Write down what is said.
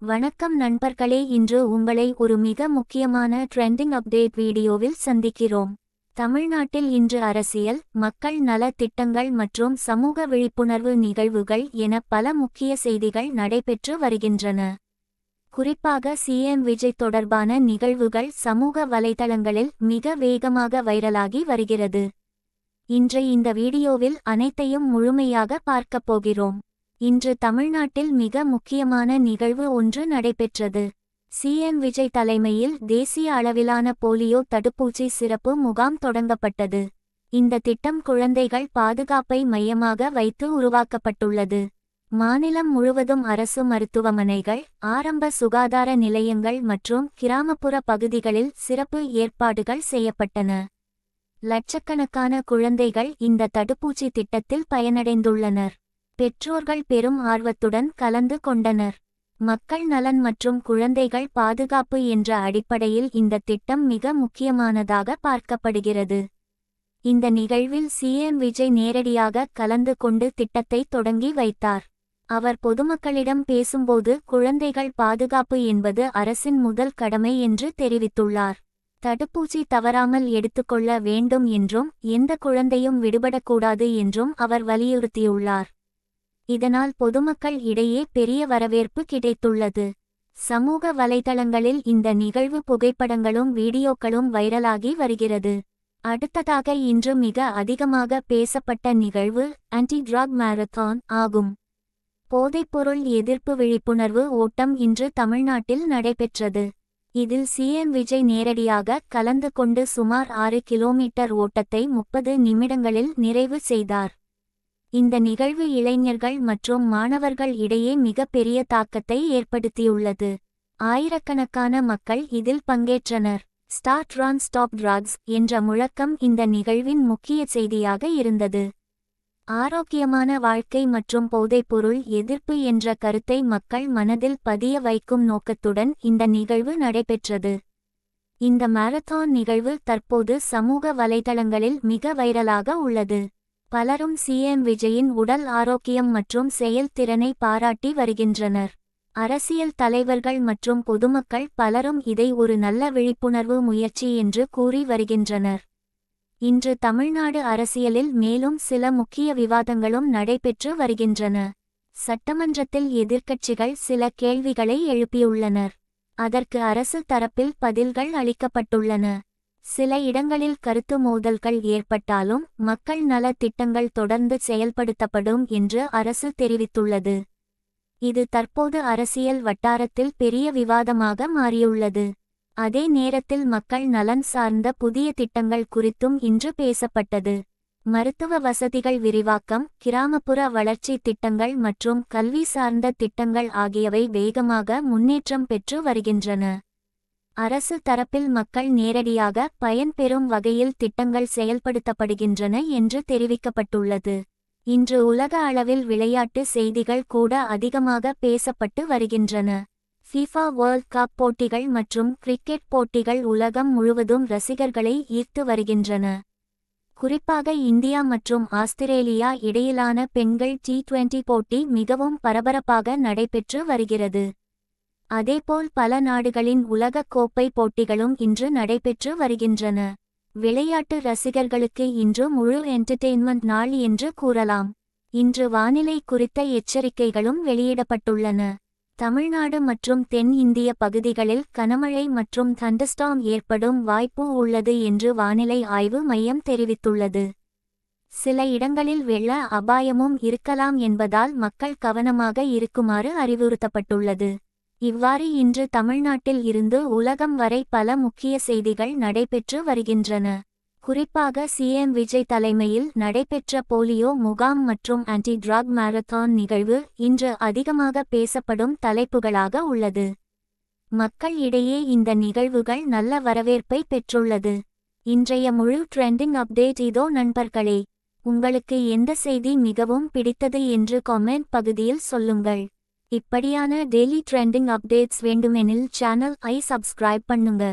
வணக்கம் நண்பர்களே, இன்று உங்களை ஒரு மிக முக்கியமான ட்ரெண்டிங் அப்டேட் வீடியோவில் சந்திக்கிறோம். தமிழ்நாட்டில் இன்று அரசியல், மக்கள் நல திட்டங்கள் மற்றும் சமூக விழிப்புணர்வு நிகழ்வுகள் என பல முக்கிய செய்திகள் நடைபெற்று வருகின்றன. குறிப்பாக சிஎம் விஜய் தொடர்பான நிகழ்வுகள் சமூக வலைதளங்களில் மிக வேகமாக வைரலாகி வருகிறது. இன்று இந்த வீடியோவில் அனைத்தையும் முழுமையாக பார்க்கப் போகிறோம். இன்று தமிழ்நாட்டில் மிக முக்கியமான நிகழ்வு ஒன்று நடைபெற்றது. சிஎம் விஜய் தலைமையில் தேசிய அளவிலான போலியோ தடுப்பூசி சிறப்பு முகாம் தொடங்கப்பட்டது. இந்த திட்டம் குழந்தைகள் பாதுகாப்பை மையமாக வைத்து உருவாக்கப்பட்டுள்ளது. மாநிலம் முழுவதும் அரசு மருத்துவமனைகள், ஆரம்ப சுகாதார நிலையங்கள் மற்றும் கிராமப்புற பகுதிகளில் சிறப்பு ஏற்பாடுகள் செய்யப்பட்டன. லட்சக்கணக்கான குழந்தைகள் இந்த தடுப்பூசி திட்டத்தில் பயனடைந்துள்ளனர். பெற்றோர்கள் பெரும் ஆர்வத்துடன் கலந்து கொண்டனர். மக்கள் நலன் மற்றும் குழந்தைகள் பாதுகாப்பு என்ற அடிப்படையில் இந்த திட்டம் மிக முக்கியமானதாக பார்க்கப்படுகிறது. இந்த நிகழ்வில் சிஎம் விஜய் நேரடியாக கலந்து கொண்டு திட்டத்தை தொடங்கி வைத்தார். அவர் பொதுமக்களிடம் பேசும்போது குழந்தைகள் பாதுகாப்பு என்பது அரசின் முதல் கடமை என்று தெரிவித்துள்ளார். தடுப்பூசி தவறாமல் எடுத்துக்கொள்ள வேண்டும் என்றும் எந்த குழந்தையும் விடுபடக்கூடாது என்றும் அவர் வலியுறுத்தியுள்ளார். இதனால் பொதுமக்கள் இடையே பெரிய வரவேற்பு கிடைத்துள்ளது. சமூக வலைதளங்களில் இந்த நிகழ்வு புகைப்படங்களும் வீடியோக்களும் வைரலாகி வருகிறது. அடுத்ததாக இன்று மிக அதிகமாக பேசப்பட்ட நிகழ்வு ஆன்டி ட்ரக் மாரத்தான் ஆகும். போதைப்பொருள் எதிர்ப்பு விழிப்புணர்வு ஓட்டம் இன்று தமிழ்நாட்டில் நடைபெற்றது. இதில் சிஎம் விஜய் நேரடியாக கலந்து கொண்டு சுமார் 6 கிலோமீட்டர் ஓட்டத்தை 30 நிமிடங்களில் நிறைவு செய்தார். இந்த நிகழ்வு இளைஞர்கள் மற்றும் மாணவர்கள் இடையே மிக பெரிய தாக்கத்தை ஏற்படுத்தியுள்ளது. ஆயிரக்கணக்கான மக்கள் இதில் பங்கேற்றனர். ஸ்டார்ட் ரன் ஸ்டாப் ட்ரக்ஸ் என்ற முழக்கம் இந்த நிகழ்வின் முக்கிய செய்தியாக இருந்தது. ஆரோக்கியமான வாழ்க்கை மற்றும் போதைப்பொருள் எதிர்ப்பு என்ற கருத்தை மக்கள் மனதில் பதிய வைக்கும் நோக்கத்துடன் இந்த நிகழ்வு நடைபெற்றது. இந்த மாரத்தான் நிகழ்வு தற்போது சமூக வலைதளங்களில் மிக வைரலாக உள்ளது. பலரும் சிஎம் விஜயின் உடல் ஆரோக்கியம் மற்றும் செயல்திறனை பாராட்டி வருகின்றனர். அரசியல் தலைவர்கள் மற்றும் பொதுமக்கள் பலரும் இதை ஒரு நல்ல விழிப்புணர்வு முயற்சி என்று கூறி வருகின்றனர். இன்று தமிழ்நாடு அரசியலில் மேலும் சில முக்கிய விவாதங்களும் நடைபெற்று வருகின்றன. சட்டமன்றத்தில் எதிர்க்கட்சிகள் சில கேள்விகளை எழுப்பியுள்ளனர். அதற்கு அரசு தரப்பில் பதில்கள் அளிக்கப்பட்டுள்ளன. சில இடங்களில் கருத்து மோதல்கள் ஏற்பட்டாலும் மக்கள் நல திட்டங்கள் தொடர்ந்து செயல்படுத்தப்படும் என்று அரசு தெரிவித்துள்ளது. இது தற்போது அரசியல் வட்டாரத்தில் பெரிய விவாதமாக மாறியுள்ளது. அதே நேரத்தில் மக்கள் நலன் சார்ந்த புதிய திட்டங்கள் குறித்தும் இன்று பேசப்பட்டது. மருத்துவ வசதிகள் விரிவாக்கம், கிராமப்புற வளர்ச்சி திட்டங்கள் மற்றும் கல்வி சார்ந்த திட்டங்கள் ஆகியவை வேகமாக முன்னேற்றம் பெற்று வருகின்றன. அரசு தரப்பில் மக்கள் நேரடியாக பயன்பெறும் வகையில் திட்டங்கள் செயல்படுத்தப்படுகின்றன என்று தெரிவிக்கப்பட்டுள்ளது. இன்று உலக அளவில் விளையாட்டு செய்திகள் கூட அதிகமாக பேசப்பட்டு வருகின்றன. ஃபிஃபா வேர்ல்ட் கப் போட்டிகள் மற்றும் கிரிக்கெட் போட்டிகள் உலகம் முழுவதும் ரசிகர்களை ஈர்த்து வருகின்றன. குறிப்பாக இந்தியா மற்றும் ஆஸ்திரேலியா இடையிலான பெண்கள் T20 போட்டி மிகவும் பரபரப்பாக நடைபெற்று வருகிறது. அதேபோல் பல நாடுகளின் உலகக் கோப்பை போட்டிகளும் இன்று நடைபெற்று வருகின்றன. விளையாட்டு ரசிகர்களுக்கு இன்று முழு என்டர்டெயின்மெண்ட் நாள் என்று கூறலாம். இன்று வானிலை குறித்த எச்சரிக்கைகளும் வெளியிடப்பட்டுள்ளன. தமிழ்நாடு மற்றும் தென் இந்திய பகுதிகளில் கனமழை மற்றும் தண்டர்ஸ்டார்ம் ஏற்படும் வாய்ப்பு உள்ளது என்று வானிலை ஆய்வு மையம் தெரிவித்துள்ளது. சில இடங்களில் வெள்ள அபாயமும் இருக்கலாம் என்பதால் மக்கள் கவனமாக இருக்குமாறு அறிவுறுத்தப்பட்டுள்ளது. இவ்வாறு இன்று தமிழ்நாட்டில் இருந்து உலகம் வரை பல முக்கிய செய்திகள் நடைபெற்று வருகின்றன. குறிப்பாக சிஎம் விஜய் தலைமையில் நடைபெற்ற போலியோ முகாம் மற்றும் ஆன்டி ட்ரக் மாரத்தான் நிகழ்வு இன்று அதிகமாக பேசப்படும் தலைப்புகளாக உள்ளது. மக்கள் இடையே இந்த நிகழ்வுகள் நல்ல வரவேற்பை பெற்றுள்ளது. இன்றைய முழு ட்ரெண்டிங் அப்டேட் இதோ நண்பர்களே. உங்களுக்கு எந்த செய்தி மிகவும் பிடித்தது என்று காமெண்ட் பகுதியில் சொல்லுங்கள். இப்படியான டெய்லி ட்ரெண்டிங் அப்டேட்ஸ் வேண்டுமெனில் சேனல் ஐ சப்ஸ்கிரைப் பண்ணுங்க.